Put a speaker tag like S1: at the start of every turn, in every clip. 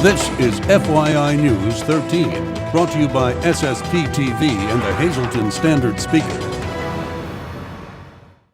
S1: This is FYI News 13, brought to you by SSPTV and the Hazleton Standard Speaker.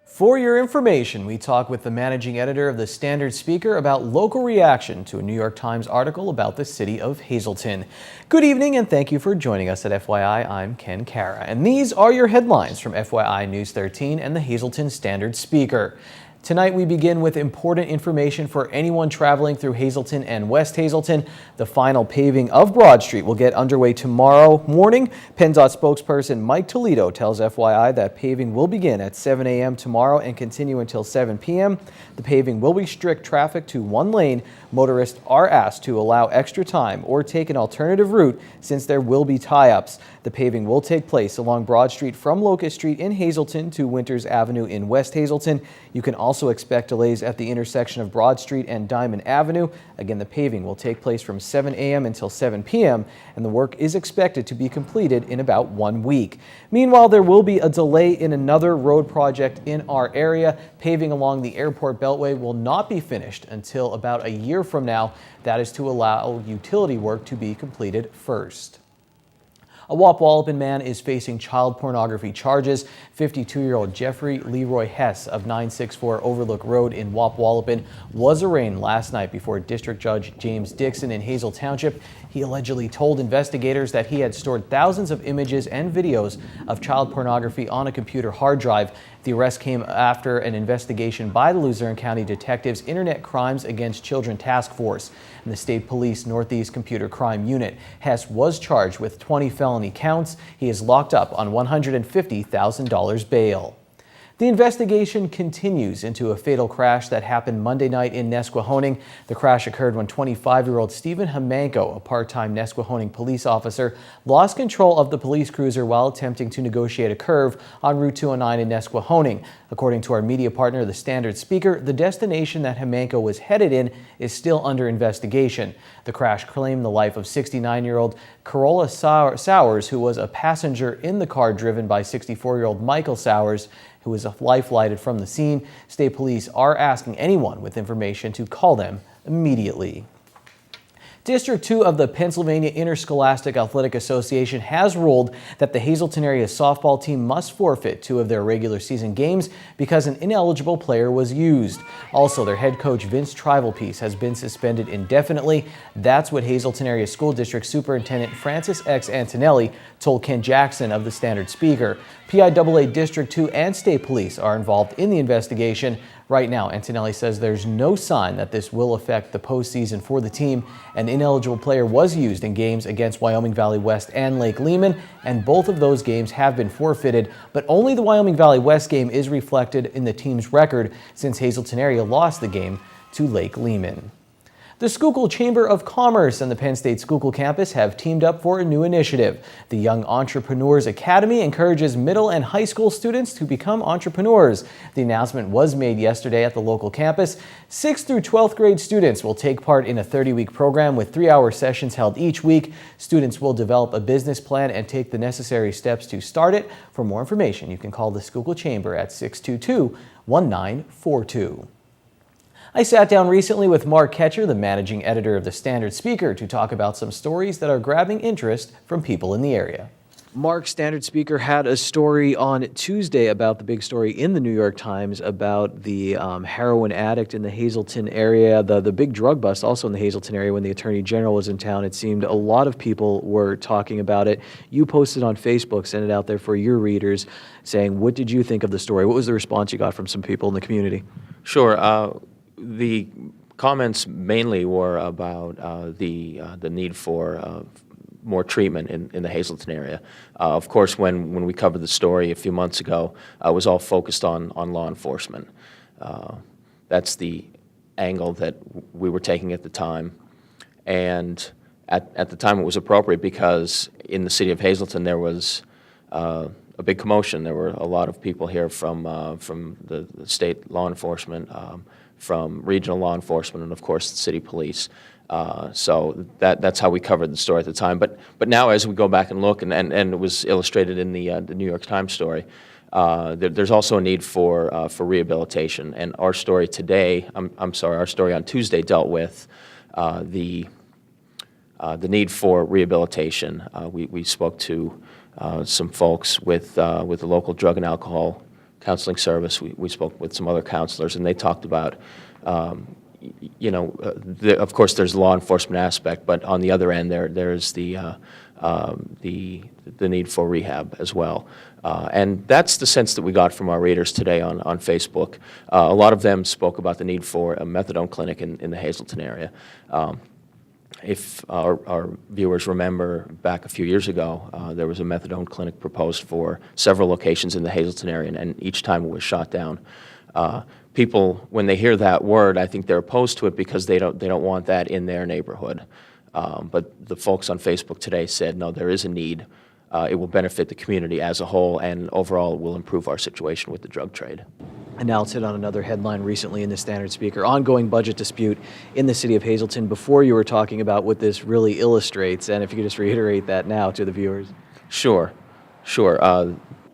S2: For your information, we talk with the managing editor of the Standard Speaker about local reaction to a New York Times article about the city of Hazleton. Good evening and thank you for joining us at FYI. I'm Ken Kara, and these are your headlines from FYI News 13 and the Hazleton Standard Speaker. Tonight we begin with important information for anyone traveling through Hazleton and West Hazleton. The final paving of Broad Street will get underway tomorrow morning. PennDOT spokesperson Mike Toledo tells FYI that paving will begin at 7 a.m. tomorrow and continue until 7 p.m. The paving will restrict traffic to one lane. Motorists are asked to allow extra time or take an alternative route since there will be tie-ups. The paving will take place along Broad Street from Locust Street in Hazleton to Winters Avenue in West Hazleton. You can also expect delays at the intersection of Broad Street and Diamond Avenue. Again, the paving will take place from 7 a.m. until 7 p.m. and the work is expected to be completed in about 1 week. Meanwhile, there will be a delay in another road project in our area. Paving along the Airport Beltway will not be finished until about a year from now. That is to allow utility work to be completed first. A Wapwallopin man is facing child pornography charges. 52-year-old Jeffrey Leroy Hess of 964 Overlook Road in Wapwallopin was arraigned last night before District Judge James Dixon in Hazel Township. He allegedly told investigators that he had stored thousands of images and videos of child pornography on a computer hard drive. The arrest came after an investigation by the Luzerne County Detectives Internet Crimes Against Children Task Force and the State Police Northeast Computer Crime Unit. Hess was charged with 20 felony counts. He is locked up on $150,000 bail. The investigation continues into a fatal crash that happened Monday night in Nesquehoning. The crash occurred when 25-year-old Stephen Hamanko, a part-time Nesquehoning police officer, lost control of the police cruiser while attempting to negotiate a curve on Route 209 in Nesquehoning. According to our media partner, the Standard Speaker, the destination that Hamanko was headed in is still under investigation. The crash claimed the life of 69-year-old Carola Sowers, who was a passenger in the car driven by 64-year-old Michael Sowers, who was life-flighted from the scene. State police are asking anyone with information to call them immediately. District 2 of the Pennsylvania Interscholastic Athletic Association has ruled that the Hazleton area softball team must forfeit 2 of their regular season games because an ineligible player was used. Also, their head coach Vince Trivalpiece has been suspended indefinitely. That's what Hazleton Area School District Superintendent Francis X. Antonelli told Ken Jackson of the Standard Speaker. PIAA District 2 and State Police are involved in the investigation. Right now, Antonelli says there's no sign that this will affect the postseason for the team. An ineligible player was used in games against Wyoming Valley West and Lake Lehman, and both of those games have been forfeited, but only the Wyoming Valley West game is reflected in the team's record since Hazleton area lost the game to Lake Lehman. The Schuylkill Chamber of Commerce and the Penn State Schuylkill campus have teamed up for a new initiative. The Young Entrepreneurs Academy encourages middle and high school students to become entrepreneurs. The announcement was made yesterday at the local campus. 6th through 12th grade students will take part in a 30-week program with 3-hour sessions held each week. Students will develop a business plan and take the necessary steps to start it. For more information, you can call the Schuylkill Chamber at 622-1942. I sat down recently with Mark Ketcher, the managing editor of the Standard Speaker, to talk about some stories that are grabbing interest from people in the area. Mark, Standard Speaker had a story on Tuesday about the big story in the New York Times about the heroin addict in the Hazleton area, the big drug bust also in the Hazleton area when the Attorney General was in town. It seemed a lot of people were talking about it. You posted on Facebook, sent it out there for your readers, saying, what did you think of the story? What was the response you got from some people in the community?
S3: Sure. The comments mainly were about the need for more treatment in the Hazleton area. Of course, when we covered the story a few months ago, it was all focused on law enforcement. That's the angle that we were taking at the time. And at the time it was appropriate because in the city of Hazleton there was a big commotion. There were a lot of people here from the state law enforcement, from regional law enforcement, and of course the city police. So that's how we covered the story at the time. But now as we go back and look, and it was illustrated in the New York Times story, there's also a need for rehabilitation. And our story today, our story on Tuesday dealt with the the need for rehabilitation. We spoke to some folks with the local drug and alcohol counseling service. We spoke with some other counselors, and they talked about, of course, there's the law enforcement aspect, but on the other end, there's the need for rehab as well. And that's the sense that we got from our readers today on Facebook. A lot of them spoke about the need for a methadone clinic in the Hazleton area. If our viewers remember back a few years ago, there was a methadone clinic proposed for several locations in the Hazleton area, and each time it was shot down. People, when they hear that word, I think they're opposed to it because they don't want that in their neighborhood. But the folks on Facebook today said, no, there is a need. It will benefit the community as a whole, and overall it will improve our situation with the drug trade.
S2: And now let's hit on another headline recently in the Standard Speaker. Ongoing budget dispute in the city of Hazleton. Before, you were talking about what this really illustrates, and if you could just reiterate that now to the viewers. Sure.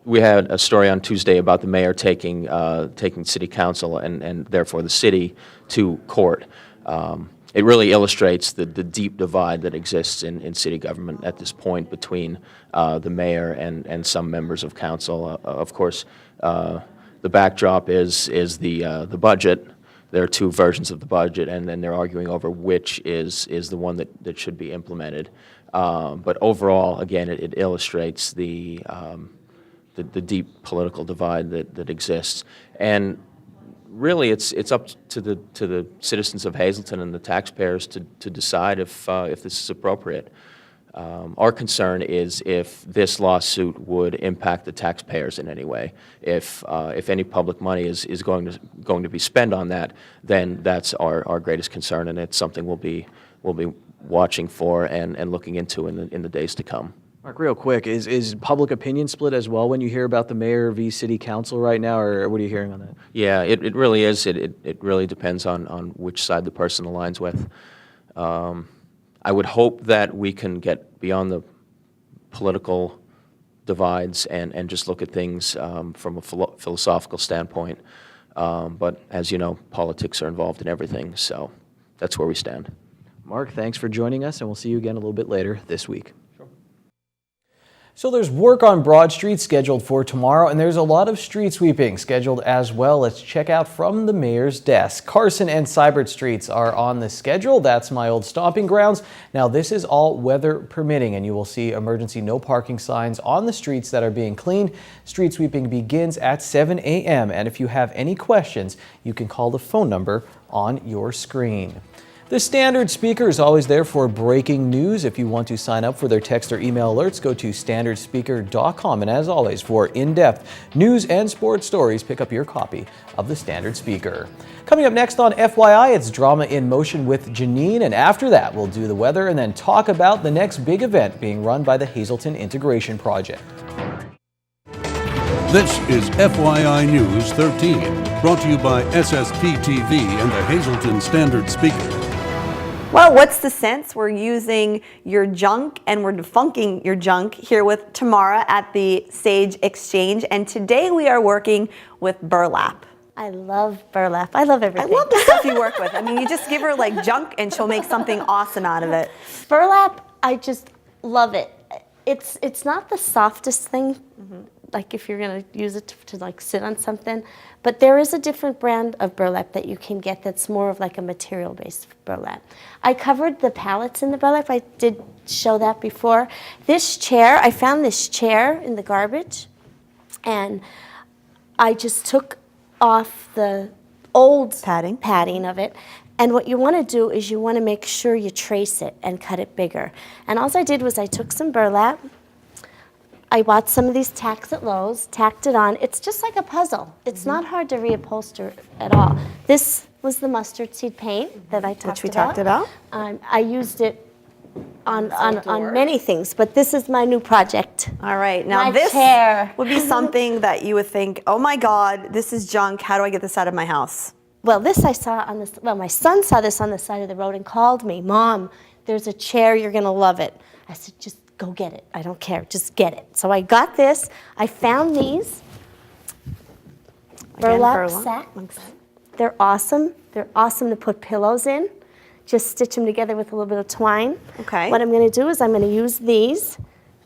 S3: We had a story on Tuesday about the mayor taking city council and therefore the city to court. It really illustrates the deep divide that exists in city government at this point between the mayor and some members of council. Of course, the backdrop is the budget. There are two versions of the budget, and then they're arguing over which is the one that should be implemented. But overall, again, it illustrates the deep political divide that exists. And really, it's up to the citizens of Hazleton and the taxpayers to decide if this is appropriate. Our concern is if this lawsuit would impact the taxpayers in any way. If any public money is going to be spent on that, then that's our greatest concern, and it's something we'll be watching for and looking into in the days to come.
S2: Mark, real quick, is public opinion split as well when you hear about the mayor v. city council right now, or what are you hearing on that?
S3: Yeah, it really is. It really depends on which side the person aligns with. I would hope that we can get beyond the political divides and just look at things from a philosophical standpoint. But as you know, politics are involved in everything, so that's where we stand.
S2: Mark, thanks for joining us, and we'll see you again a little bit later this week. So there's work on Broad Street scheduled for tomorrow, and there's a lot of street sweeping scheduled as well. Let's check out from the mayor's desk. Carson and Seibert streets are on the schedule. That's my old stomping grounds. Now this is all weather permitting, and you will see emergency no parking signs on the streets that are being cleaned. Street sweeping begins at 7 a.m. and if you have any questions, you can call the phone number on your screen. The Standard Speaker is always there for breaking news. If you want to sign up for their text or email alerts, go to standardspeaker.com. And as always, for in-depth news and sports stories, pick up your copy of the Standard Speaker. Coming up next on FYI, it's Drama in Motion with Janine. And after that, we'll do the weather and then talk about the next big event being run by the Hazleton Integration Project.
S1: This is FYI News 13, brought to you by SSPTV and the Hazleton Standard Speaker.
S4: Well, what's the sense? We're using your junk and we're defunking your junk here with Tamara at the Sage Exchange. And today we are working with burlap.
S5: I love burlap. I love everything.
S4: I love the stuff you work with. I mean, you just give her like junk and she'll make something awesome out of it.
S5: Burlap, I just love it. It's not the softest thing, like if you're going to use it to like sit on something, but there is a different brand of burlap that you can get that's more of like a material-based burlap. I covered the pallets in the burlap. I did show that before. This chair, I found this chair in the garbage, and I just took off the old padding of it. And what you want to do is you want to make sure you trace it and cut it bigger. And all I did was I took some burlap. I bought some of these tacks at Lowe's, tacked it on. It's just like a puzzle. It's not hard to reupholster at all. This was the mustard seed paint that I talked about. I used it on many things, but this is my new project.
S4: All right, now this would be something that you would think, oh my God, this is junk. How do I get this out of my house?
S5: Well, this I saw on this, well, my son saw this on the side of the road and called me, Mom, there's a chair, you're gonna love it. I said, just go get it. I don't care, just get it. So I got this, I found these burlap sacks. They're awesome to put pillows in. just stitch them together with a little bit of twine.
S4: Okay.
S5: What I'm going to do is I'm going to use these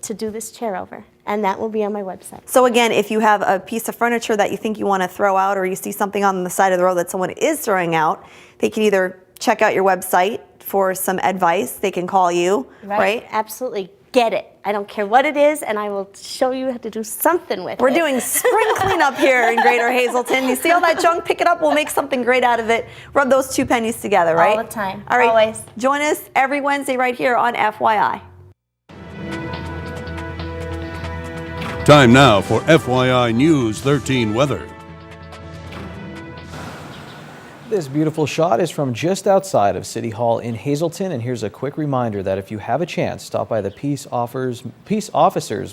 S5: to do this chair over, and that will be on my website.
S4: So again, if you have a piece of furniture that you think you want to throw out, or you see something on the side of the road that someone is throwing out, they can either check out your website for some advice. They can call you, right?
S5: Absolutely. Get it. I don't care what it is, and I will show you how to do something with it.
S4: We're doing spring cleanup here in Greater Hazleton. You see all that junk? Pick it up. We'll make something great out of it. Rub those 2 pennies together, right?
S5: All the time.
S4: All right.
S5: Always.
S4: Join us every Wednesday right here on FYI.
S1: Time now for FYI News 13 weather.
S2: This beautiful shot is from just outside of City Hall in Hazleton, and here's a quick reminder that if you have a chance, stop by the Peace Officers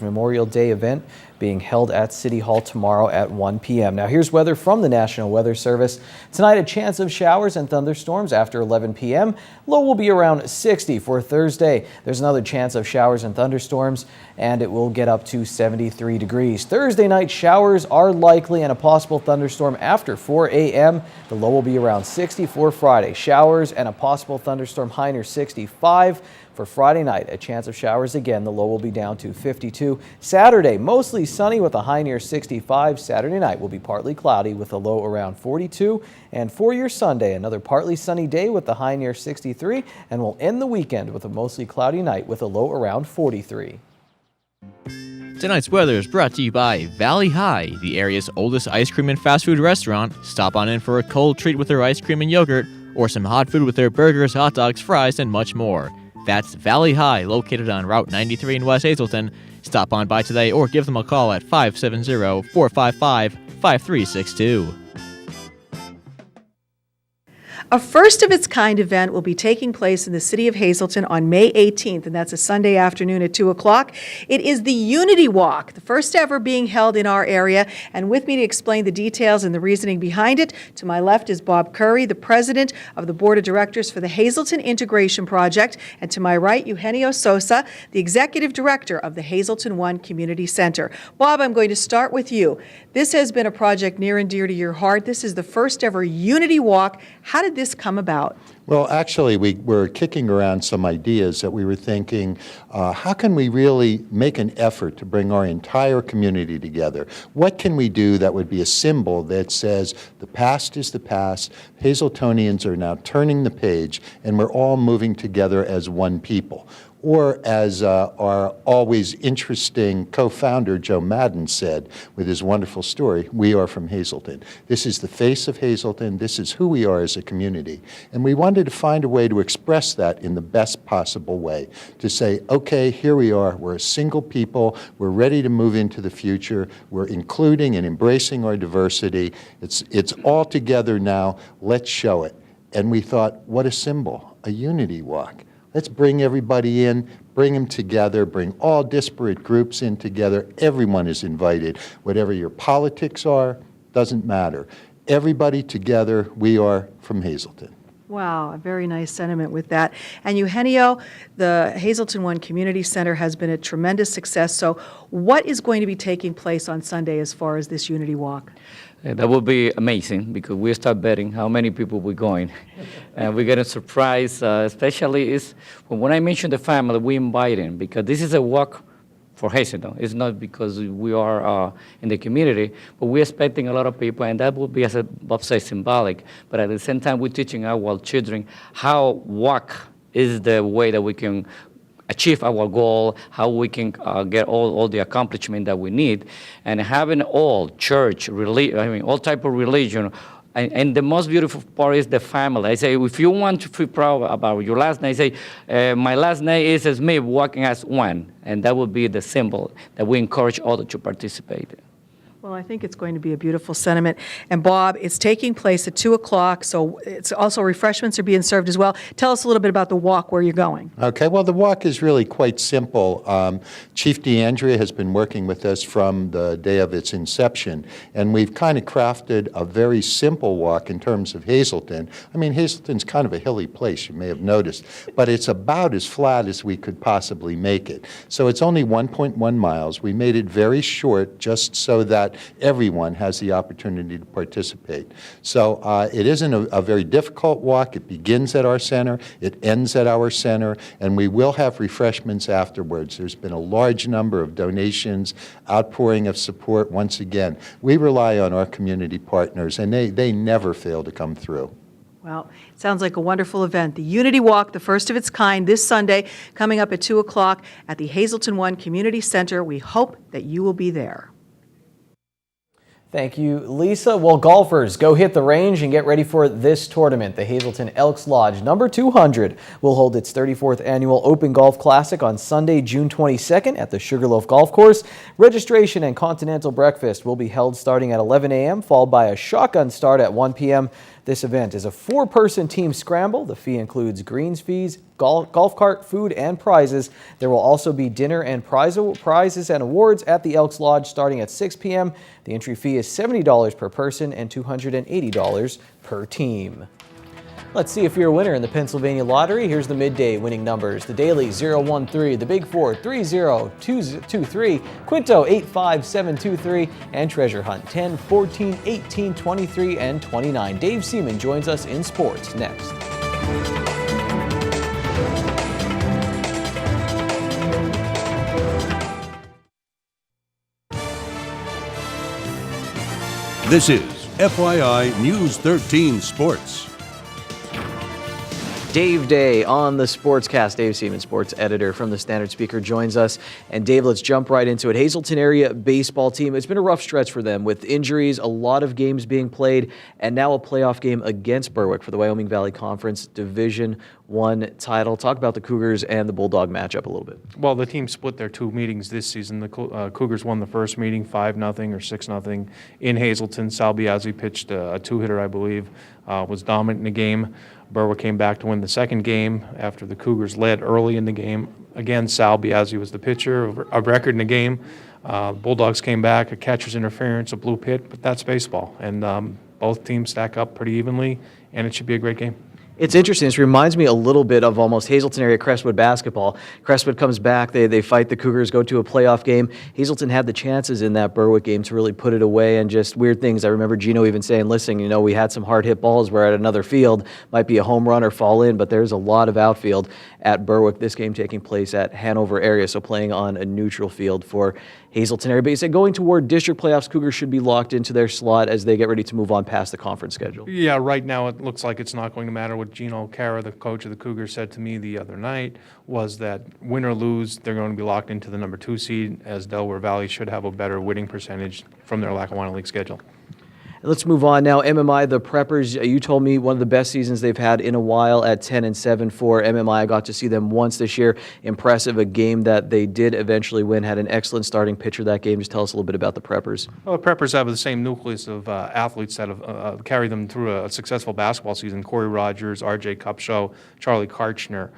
S2: Memorial Day event being held at City Hall tomorrow at 1 p.m. Now here's weather from the National Weather Service. Tonight, a chance of showers and thunderstorms after 11 p.m. Low will be around 60 for Thursday. There's another chance of showers and thunderstorms, and it will get up to 73 degrees. Thursday night, showers are likely and a possible thunderstorm after 4 a.m. The low will be around 60 for Friday. Showers and a possible thunderstorm, high near 65. For Friday night, a chance of showers again. The low will be down to 52. Saturday, mostly sunny with a high near 65. Saturday night will be partly cloudy with a low around 42. And for your Sunday, another partly sunny day with the high near 63. And we'll end the weekend with a mostly cloudy night with a low around 43.
S6: Tonight's weather is brought to you by Valley High, the area's oldest ice cream and fast food restaurant. Stop on in for a cold treat with their ice cream and yogurt, or some hot food with their burgers, hot dogs, fries, and much more. That's Valley High, located on Route 93 in West Hazleton. Stop on by today or give them a call at 570-455-5362.
S7: A first-of-its-kind event will be taking place in the city of Hazleton on May 18th, and that's a Sunday afternoon at 2 o'clock. It is the Unity Walk, the first ever being held in our area. And with me to explain the details and the reasoning behind it, to my left is Bob Curry, the president of the Board of Directors for the Hazleton Integration Project, and to my right, Eugenio Sosa, the executive director of the Hazleton One Community Center. Bob, I'm going to start with you. This has been a project near and dear to your heart. This is the first ever Unity Walk. How did this come about?
S8: Well, actually, we were kicking around some ideas that we were thinking, how can we really make an effort to bring our entire community together? What can we do that would be a symbol that says the past is the past, Hazletonians are now turning the page, and we're all moving together as one people? Or as our always interesting co-founder, Joe Madden, said with his wonderful story, we are from Hazleton. This is the face of Hazleton. This is who we are as a community. And we wanted to find a way to express that in the best possible way, to say, okay, here we are. We're a single people. We're ready to move into the future. We're including and embracing our diversity. It's all together now. Let's show it. And we thought, what a symbol, a unity walk. Let's bring everybody in, bring them together, bring all disparate groups in together. Everyone is invited. Whatever your politics are, doesn't matter. Everybody together, we are from Hazleton.
S7: Wow, a very nice sentiment with that. And Eugenio, the Hazleton One Community Center has been a tremendous success. So what is going to be taking place on Sunday as far as this Unity Walk?
S9: That will be amazing because we start betting how many people we're going. And we're getting surprised, especially is when I mention the family, we invite them because this is a walk for Hazleton. It's not because we are in the community, but we're expecting a lot of people, and that will be, as Bob says, symbolic. But at the same time, we're teaching our children how walk is the way that we can achieve our goal, how we can get all the accomplishment that we need, and having all church, all type of religion. And the most beautiful part is the family. I say, if you want to feel proud about your last name, I say, my last name is Smith, walking as one. And that would be the symbol that we encourage others to participate in.
S7: Well, I think it's going to be a beautiful sentiment. And Bob, it's taking place at 2 o'clock, so it's also refreshments are being served as well. Tell us a little bit about the walk, where you're going.
S8: Okay, well, the walk is really quite simple. Chief DeAndrea has been working with us from the day of its inception, and we've kind of crafted a very simple walk in terms of Hazleton. I mean, Hazleton's kind of a hilly place, you may have noticed, but it's about as flat as we could possibly make it. So it's only 1.1 miles. We made it very short just so that everyone has the opportunity to participate. So it isn't a very difficult walk. It begins at our center, it ends at our center, and we will have refreshments afterwards. There's been a large number of donations, outpouring of support. Once again, we rely on our community partners, and they never fail to come through.
S7: Well, it sounds like a wonderful event. The Unity Walk, the first of its kind, this Sunday, coming up at 2 o'clock at the Hazleton One Community Center. We hope that you will be there.
S2: Thank you, Lisa. Well, golfers, go hit the range and get ready for this tournament. The Hazleton Elks Lodge number 200 will hold its 34th annual Open Golf Classic on Sunday, June 22nd at the Sugarloaf Golf Course. Registration and continental breakfast will be held starting at 11 a.m., followed by a shotgun start at 1 p.m. This event is a 4-person team scramble. The fee includes greens fees, golf cart, food, and prizes. There will also be dinner and prizes and awards at the Elks Lodge starting at 6 p.m. The entry fee is $70 per person and $280 per team. Let's see if you're a winner in the Pennsylvania Lottery. Here's the midday winning numbers. The Daily 013, the Big Four 3023, Quinto 85723, and Treasure Hunt 10, 14, 18, 23, and 29. Dave Seaman joins us in sports next.
S1: This is FYI News 13 Sports.
S2: Dave Day on the Sportscast. Dave Seaman, sports editor from the Standard Speaker, joins us. And Dave, let's jump right into it. Hazleton area baseball team. It's been a rough stretch for them with injuries, a lot of games being played, and now a playoff game against Berwick for the Wyoming Valley Conference Division I title. Talk about the Cougars and the Bulldog matchup a little bit.
S10: Well, the team split their 2 meetings this season. The Cougars won the first meeting 5-0 or 6-0 in Hazleton. Sal Biazzi pitched a 2-hitter, I believe, was dominant in the game. Berwick came back to win the second game after the Cougars led early in the game. Again, Sal Biazzi was the pitcher of record in the game. Bulldogs came back, a catcher's interference, a blue pit, but that's baseball. And both teams stack up pretty evenly, and it should be a great game.
S2: It's interesting. This reminds me a little bit of almost Hazleton area Crestwood basketball. Crestwood comes back, they fight the Cougars, go to a playoff game. Hazleton had the chances in that Berwick game to really put it away, and just weird things. I remember Gino even saying, listen, you know, we had some hard hit balls where at another field might be a home run or fall in, but there's a lot of outfield at Berwick. This game taking place at Hanover area, so playing on a neutral field for Hazleton area. But you said going toward district playoffs, Cougars should be locked into their slot as they get ready to move on past the conference schedule.
S10: Yeah, right now it looks like it's not going to matter. What Gino Cara, the coach of the Cougars, said to me the other night was that win or lose, they're going to be locked into the number 2 seed, as Delaware Valley should have a better winning percentage from their Lackawanna League schedule.
S2: Let's move on now. MMI, the Preppers, you told me one of the best seasons they've had in a while at 10-7 for MMI. I got to see them once this year. Impressive, a game that they did eventually win. Had an excellent starting pitcher that game. Just tell us a little bit about the Preppers.
S10: Well, the Preppers have the same nucleus of athletes that have carried them through a successful basketball season. Corey Rogers, R.J. Kupcho, Charlie Karchner.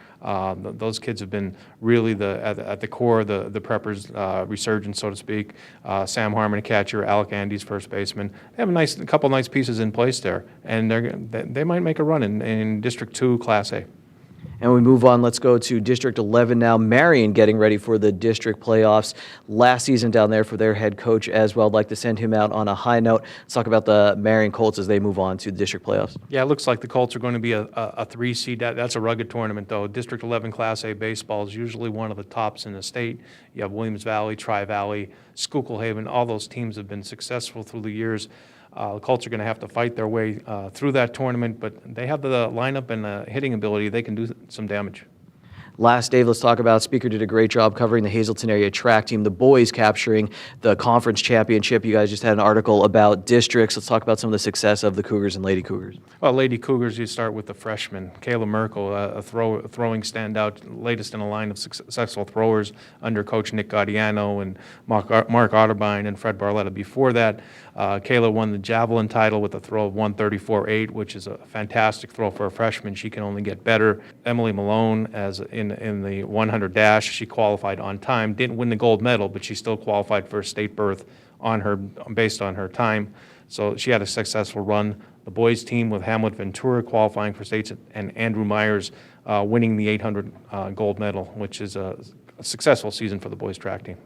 S10: Those kids have been really at the core of the Preppers' resurgence, so to speak. Sam Harmon, a catcher, Alec Andes, first baseman. They have a couple nice pieces in place there, and they might make a run in District 2 Class A.
S2: And we move on. Let's go to District 11 now. Marion getting ready for the district playoffs. Last season down there for their head coach as well. I'd like to send him out on a high note. Let's talk about the Marion Colts as they move on to the district playoffs.
S10: Yeah, it looks like the Colts are going to be a 3 seed. That's a rugged tournament, though. District 11 Class A baseball is usually one of the tops in the state. You have Williams Valley, Tri-Valley, Schuylkill Haven. All those teams have been successful through the years. The Colts are going to have to fight their way through that tournament, but they have the lineup and the hitting ability. They can do some damage.
S2: Last, Dave, let's talk about, Speaker did a great job covering the Hazleton area track team, the boys capturing the conference championship. You guys just had an article about districts. Let's talk about some of the success of the Cougars and Lady Cougars.
S10: Well, Lady Cougars, you start with the freshman, Kayla Merkel, a throwing standout, latest in a line of successful throwers under Coach Nick Gaudiano and Mark Otterbein and Fred Barletta. Before that, Kayla won the javelin title with a throw of 134.8, which is a fantastic throw for a freshman. She can only get better. Emily Malone, as in the 100 dash, she qualified on time. Didn't win the gold medal, but she still qualified for a state berth based on her time. So she had a successful run. The boys team with Hamlet Ventura qualifying for states and Andrew Myers winning the 800 gold medal, which is a successful season for the boys track team.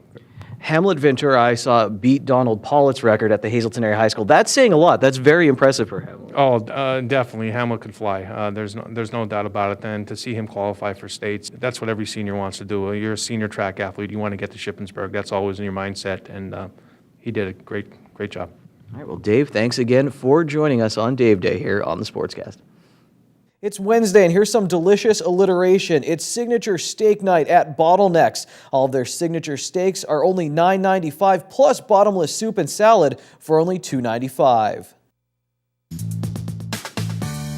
S2: Hamlet Ventura, I saw beat Donald Pollitt's record at the Hazleton Area High School. That's saying a lot. That's very impressive for Hamlet.
S10: Oh, definitely. Hamlet could fly. There's no doubt about it. And to see him qualify for states, that's what every senior wants to do. You're a senior track athlete. You want to get to Shippensburg. That's always in your mindset. And he did a great job.
S2: All right, well, Dave, thanks again for joining us on Dave Day here on the Sportscast. It's Wednesday, and here's some delicious alliteration. It's signature steak night at Bottlenecks. All of their signature steaks are only $9.95 plus bottomless soup and salad for only $2.95.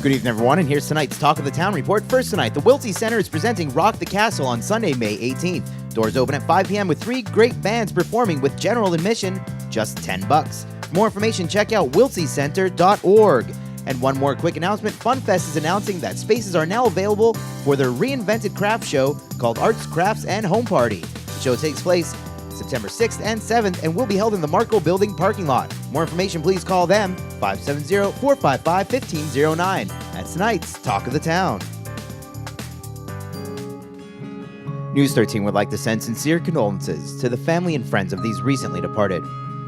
S11: Good evening, everyone, and here's tonight's Talk of the Town report. First tonight, the Wiltsey Center is presenting Rock the Castle on Sunday, May 18th. Doors open at 5 p.m. with 3 great bands performing with general admission, just $10. For more information, check out wiltseycenter.org. And one more quick announcement, FunFest is announcing that spaces are now available for their reinvented craft show called Arts, Crafts, and Home Party. The show takes place September 6th and 7th and will be held in the Marco Building parking lot. More information, please call them 570-455-1509. That's tonight's Talk of the Town. News 13 would like to send sincere condolences to the family and friends of these recently departed.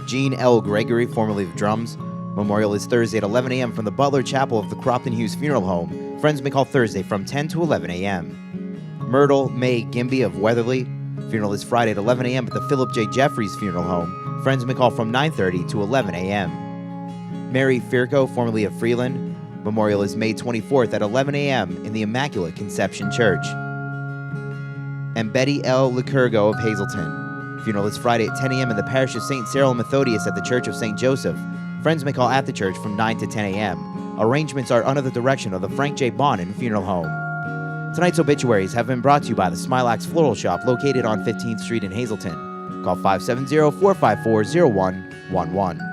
S11: Gene L. Gregory, formerly of Drums. Memorial is Thursday at 11 a.m. from the Butler Chapel of the Cropton Hughes Funeral Home. Friends may call Thursday from 10 to 11 a.m. Myrtle May Gimby of Weatherly. Funeral is Friday at 11 a.m. at the Philip J. Jeffries Funeral Home. Friends may call from 9:30 to 11 a.m. Mary Firko, formerly of Freeland. Memorial is May 24th at 11 a.m. in the Immaculate Conception Church. And Betty L. Licurgo of Hazleton. Funeral is Friday at 10 a.m. in the parish of St. Cyril and Methodius at the Church of St. Joseph. Friends may call at the church from 9 to 10 a.m. Arrangements are under the direction of the Frank J. Bonin Funeral Home. Tonight's obituaries have been brought to you by the Smilax Floral Shop located on 15th Street in Hazleton. Call 570-454-0111.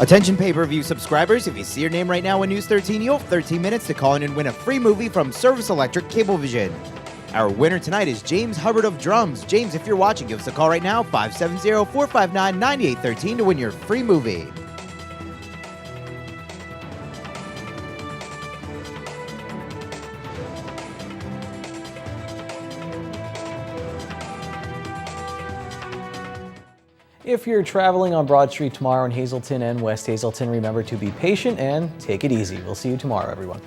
S11: Attention pay-per-view subscribers, if you see your name right now in News 13, you have 13 minutes to call in and win a free movie from Service Electric Cablevision. Our winner tonight is James Hubbard of Drums. James, if you're watching, give us a call right now, 570-459-9813 to win your free movie.
S2: If you're traveling on Broad Street tomorrow in Hazleton and West Hazleton, remember to be patient and take it easy. We'll see you tomorrow, everyone.